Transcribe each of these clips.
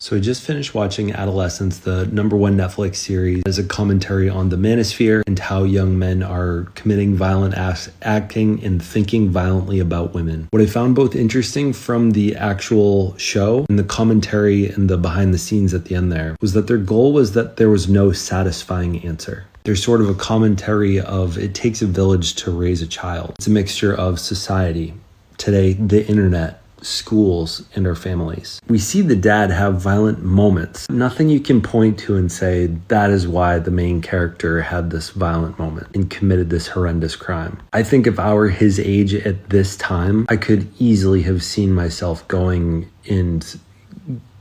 So I just finished watching Adolescence, the #1 Netflix series, as a commentary on the manosphere and how young men are committing violent acts, acting and thinking violently about women. What I found both interesting from the actual show and the commentary and the behind the scenes at the end there was that their goal was that there was no satisfying answer. There's sort of a commentary of it takes a village to raise a child. It's a mixture of society, today, the internet, schools, and our families. We see the dad have violent moments. Nothing you can point to and say that is why the main character had this violent moment and committed this horrendous crime. I think if I were his age at this time, I could easily have seen myself going and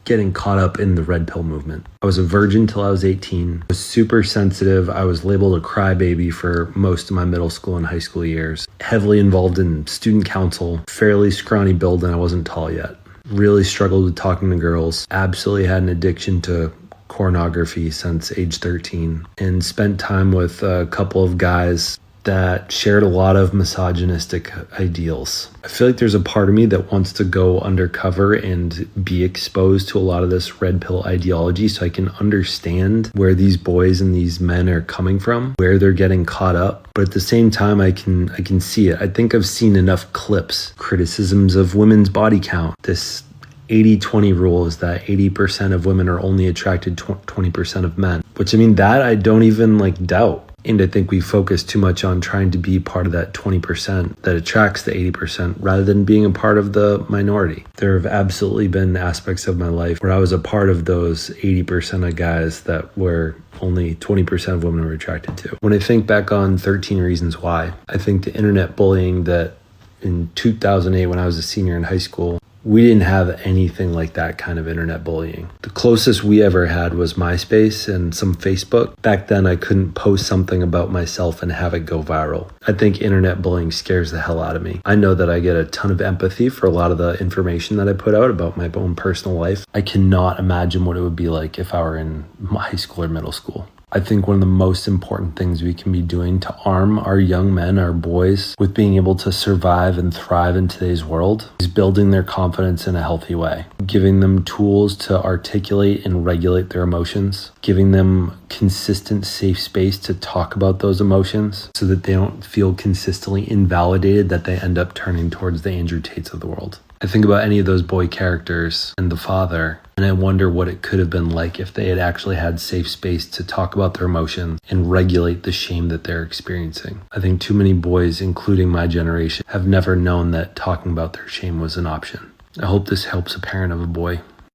getting caught up in the red pill movement. I was a virgin till I was 18. I was super sensitive. I was labeled a crybaby for most of my middle school and high school years. Heavily involved in student council, fairly scrawny build, and I wasn't tall yet. Really struggled with talking to girls. Absolutely had an addiction to pornography since age 13, and spent time with a couple of guys that shared a lot of misogynistic ideals. I feel like there's a part of me that wants to go undercover and be exposed to a lot of this red pill ideology so I can understand where these boys and these men are coming from, where they're getting caught up. But at the same time, I can see it. I think I've seen enough clips, criticisms of women's body count. This 80-20 rule is that 80% of women are only attracted to 20% of men, which that I don't even doubt. And I think we focus too much on trying to be part of that 20% that attracts the 80% rather than being a part of the minority. There have absolutely been aspects of my life where I was a part of those 80% of guys that were only 20% of women were attracted to. When I think back on 13 Reasons Why, I think the internet bullying that in 2008 when I was a senior in high school, we didn't have anything like that kind of internet bullying. The closest we ever had was MySpace and some Facebook. Back then, I couldn't post something about myself and have it go viral. I think internet bullying scares the hell out of me. I know that I get a ton of empathy for a lot of the information that I put out about my own personal life. I cannot imagine what it would be like if I were in high school or middle school. I think one of the most important things we can be doing to arm our young men, our boys, with being able to survive and thrive in today's world is building their confidence in a healthy way, giving them tools to articulate and regulate their emotions, giving them consistent, safe space to talk about those emotions so that they don't feel consistently invalidated, that they end up turning towards the Andrew Tates of the world. I think about any of those boy characters and the father, and I wonder what it could have been like if they had actually had safe space to talk about their emotions and regulate the shame that they're experiencing. I think too many boys, including my generation, have never known that talking about their shame was an option. I hope this helps a parent of a boy.